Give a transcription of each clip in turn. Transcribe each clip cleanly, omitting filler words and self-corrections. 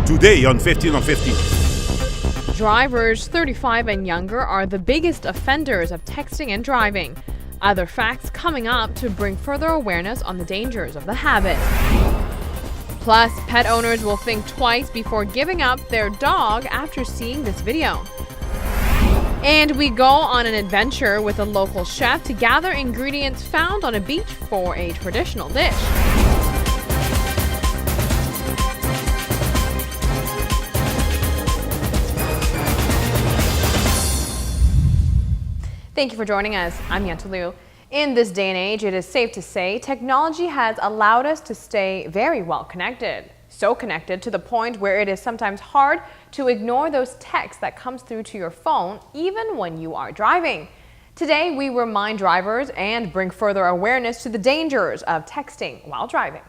today on 15 on 15. Drivers 35 and younger are the biggest offenders of texting and driving. Other facts coming up to bring further awareness on the dangers of the habit. Plus, pet owners will think twice before giving up their dog after seeing this video. And we go on an adventure with a local chef to gather ingredients found on a beach for a traditional dish. Thank you for joining us. I'm Yentl Lieuw. In this day and age, it is safe to say technology has allowed us to stay very well connected. So connected to the point where it is sometimes hard to ignore those texts that comes through to your phone even when you are driving. Today, we remind drivers and bring further awareness to the dangers of texting while driving.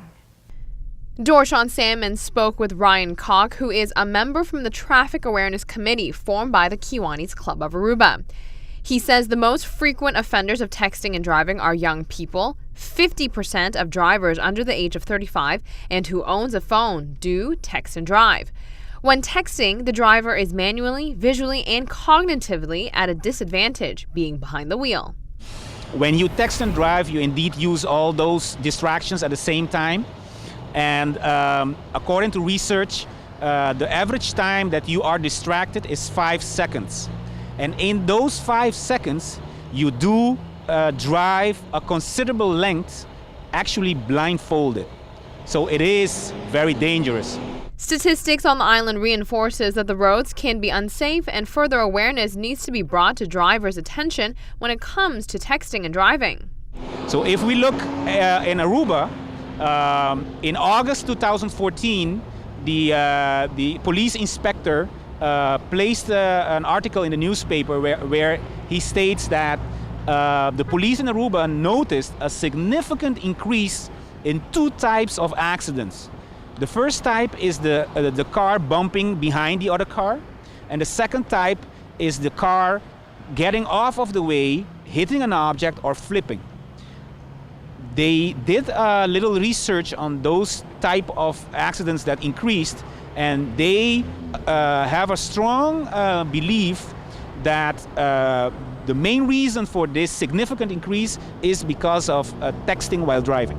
Dorshan Salmon spoke with Ryan Koch, who is a member from the Traffic Awareness Committee formed by the Kiwanis Club of Aruba. He says the most frequent offenders of texting and driving are young people. 50% of drivers under the age of 35 and who owns a phone do text and drive. When texting, the driver is manually, visually, and cognitively at a disadvantage, being behind the wheel. When you text and drive, you indeed use all those distractions at the same time. And according to research, the average time that you are distracted is 5 seconds. And in those 5 seconds, you do drive a considerable length, actually blindfolded. So it is very dangerous. Statistics on the island reinforces that the roads can be unsafe, and further awareness needs to be brought to drivers' attention when it comes to texting and driving. So if we look in Aruba, in August 2014, the police inspector placed an article in the newspaper where he states that the police in Aruba noticed a significant increase in 2 types of accidents. The first type is the car bumping behind the other car, and the second type is the car getting off of the way, hitting an object, or flipping. They did a little research on those type of accidents that increased, and they have a strong belief that the main reason for this significant increase is because of texting while driving.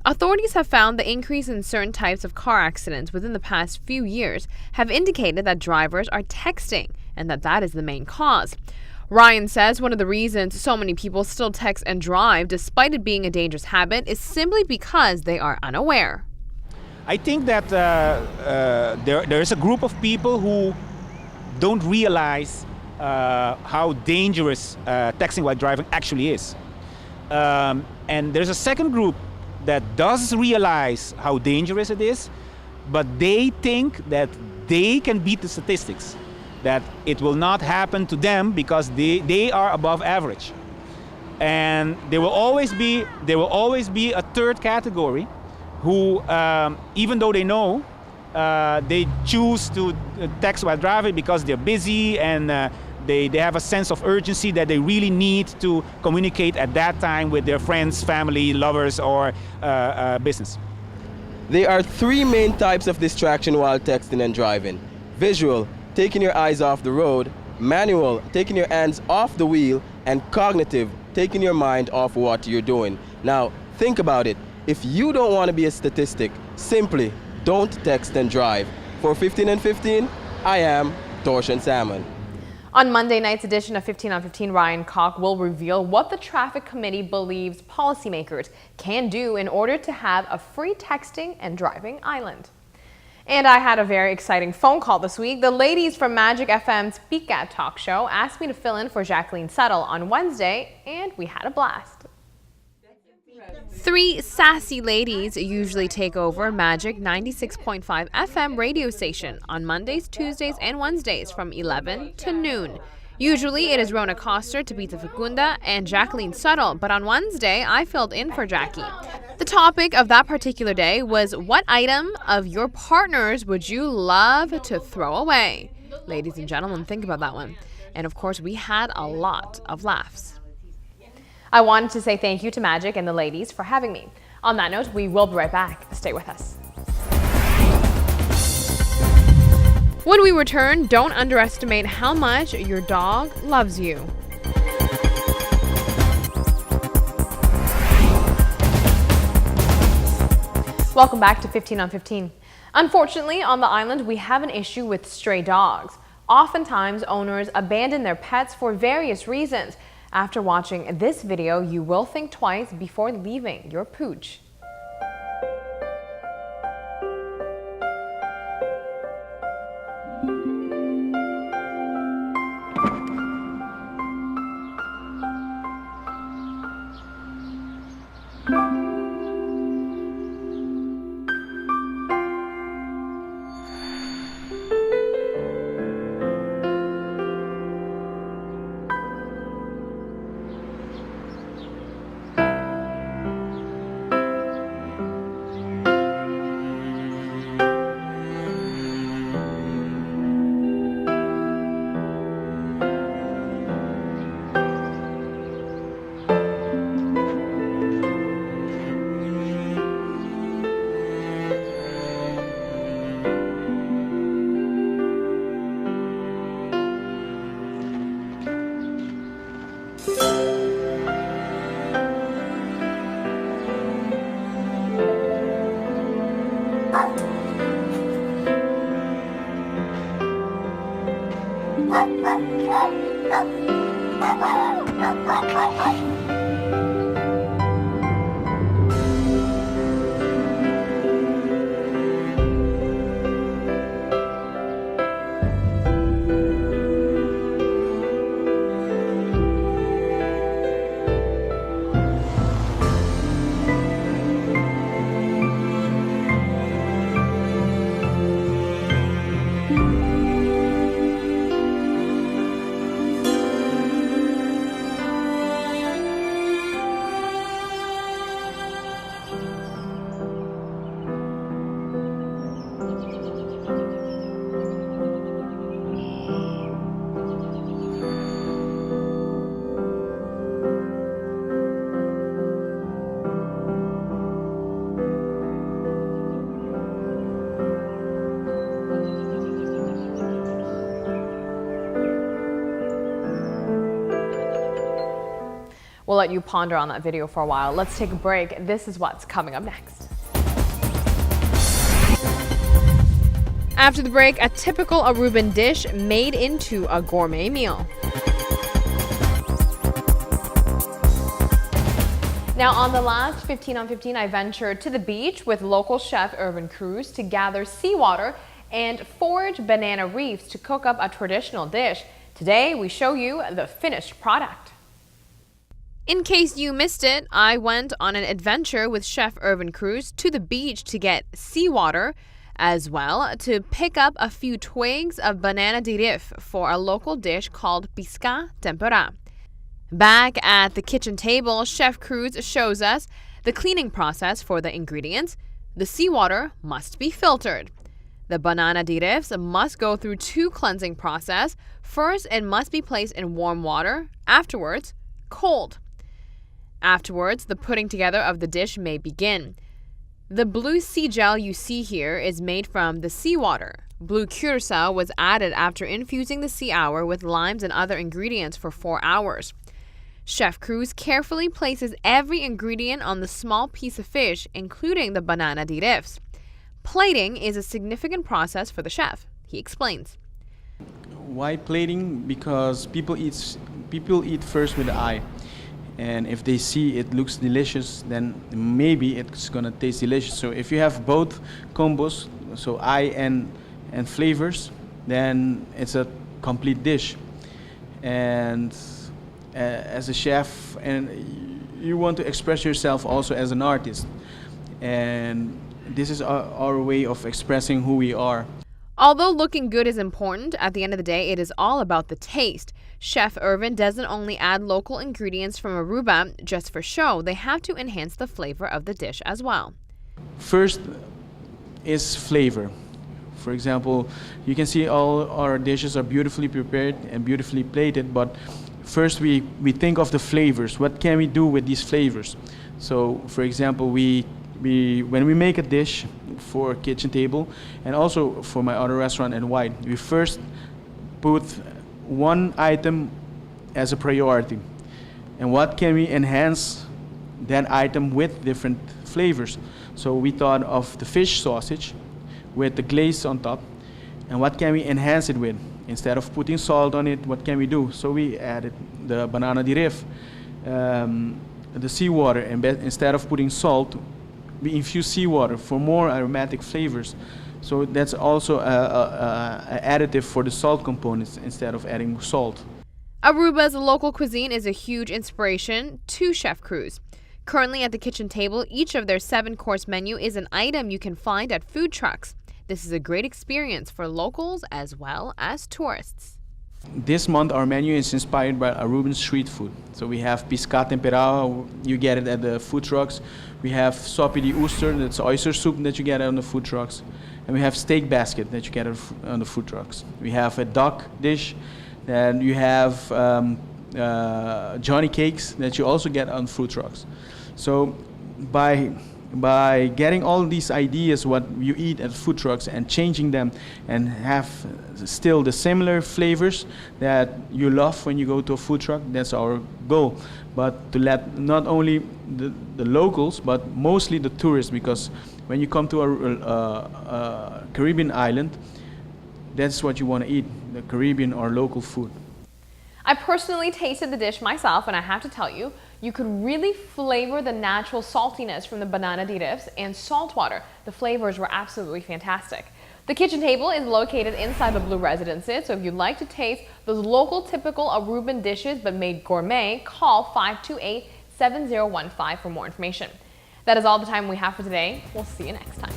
Authorities have found the increase in certain types of car accidents within the past few years have indicated that drivers are texting and that is the main cause. Ryan says one of the reasons so many people still text and drive, despite it being a dangerous habit, is simply because they are unaware. I think that there is a group of people who don't realize how dangerous texting while driving actually is. And there's a second group that does realize how dangerous it is, but they think that they can beat the statistics, that it will not happen to them because they are above average. And there will always be a third category who, even though they know, they choose to text while driving because they're busy and they have a sense of urgency that they really need to communicate at that time with their friends, family, lovers, or business. There are 3 main types of distraction while texting and driving. Visual, taking your eyes off the road; manual, taking your hands off the wheel; and cognitive, taking your mind off what you're doing. Now, think about it. If you don't want to be a statistic, simply don't text and drive. For 15 on 15, I am Dorshan Salmon. On Monday night's edition of 15 on 15, Ryan Koch will reveal what the Traffic Committee believes policymakers can do in order to have a free texting and driving island. And I had a very exciting phone call this week. The ladies from Magic FM's Speak At talk show asked me to fill in for Jacqueline Settle on Wednesday, and we had a blast. 3 sassy ladies usually take over Magic 96.5 FM radio station on Mondays, Tuesdays, and Wednesdays from 11 to noon. Usually it is Rona Coster, Tabitha Facunda, and Jacqueline Settle, but on Wednesday I filled in for Jackie. The topic of that particular day was, what item of your partner's would you love to throw away? Ladies and gentlemen, think about that one. And of course, we had a lot of laughs. I wanted to say thank you to Magic and the ladies for having me. On that note, we will be right back. Stay with us. When we return, don't underestimate how much your dog loves you. Welcome back to 15 on 15. Unfortunately, on the island, we have an issue with stray dogs. Oftentimes, owners abandon their pets for various reasons. After watching this video, you will think twice before leaving your pooch. We'll let you ponder on that video for a while. Let's take a break. This is what's coming up next. After the break, a typical Aruban dish made into a gourmet meal. Now, on the last 15 on 15, I ventured to the beach with local chef Irvin Cruz to gather seawater and forage banana reefs to cook up a traditional dish. Today, we show you the finished product. In case you missed it, I went on an adventure with Chef Irvin Cruz to the beach to get seawater, as well to pick up a few twigs of banana de riff for a local dish called pisca tempura. Back at the kitchen table, Chef Cruz shows us the cleaning process for the ingredients. The seawater must be filtered. The banana de riffs must go through two cleansing processes. First, it must be placed in warm water. Afterwards, cold. Afterwards, the putting together of the dish may begin. The blue sea gel you see here is made from the seawater. Blue curacao was added after infusing the sea owl with limes and other ingredients for 4 hours. Chef Cruz carefully places every ingredient on the small piece of fish, including the banana de riffs. Plating is a significant process for the chef. He explains. Why plating? Because people eat first with the eye. And if they see it looks delicious, then maybe it's gonna taste delicious. So if you have both combos, so eye and flavors, then it's a complete dish. And as a chef, and you want to express yourself also as an artist. And this is our way of expressing who we are. Although looking good is important, at the end of the day, it is all about the taste. Chef Irvin doesn't only add local ingredients from Aruba just for show. They have to enhance the flavor of the dish as well. First is flavor. For example, you can see all our dishes are beautifully prepared and beautifully plated, but first we think of the flavors. What can we do with these flavors? So, for example, when we make a dish, for kitchen table and also for my other restaurant and White. We first put one item as a priority, and what can we enhance that item with different flavors. So we thought of the fish sausage with the glaze on top, and what can we enhance it with? Instead of putting salt on it, what can we do? So we added the banana di rif, the seawater, and instead of putting salt, we infuse seawater for more aromatic flavors. So that's also a additive for the salt components instead of adding salt. Aruba's local cuisine is a huge inspiration to chef crews. Currently at the kitchen table, each of their 7-course menu is an item you can find at food trucks. This is a great experience for locals as well as tourists. This month our menu is inspired by Aruban street food. So we have pisca temperado, you get it at the food trucks. We have sopa de oyster, that's oyster soup that you get on the food trucks. And we have steak basket that you get on the food trucks. We have a duck dish, and you have Johnny cakes that you also get on food trucks. So by getting all these ideas what you eat at food trucks and changing them and have still the similar flavors that you love when you go to a food truck, that's our goal. But to let not only the locals but mostly the tourists, because when you come to a Caribbean island, that's what you want to eat, the Caribbean or local food. I personally tasted the dish myself, and I have to tell you, you could really flavor the natural saltiness from the banana di rifs and salt water. The flavors were absolutely fantastic. The kitchen table is located inside the Blue Residences, so if you'd like to taste those local typical Aruban dishes but made gourmet, call 528-7015 for more information. That is all the time we have for today. We'll see you next time.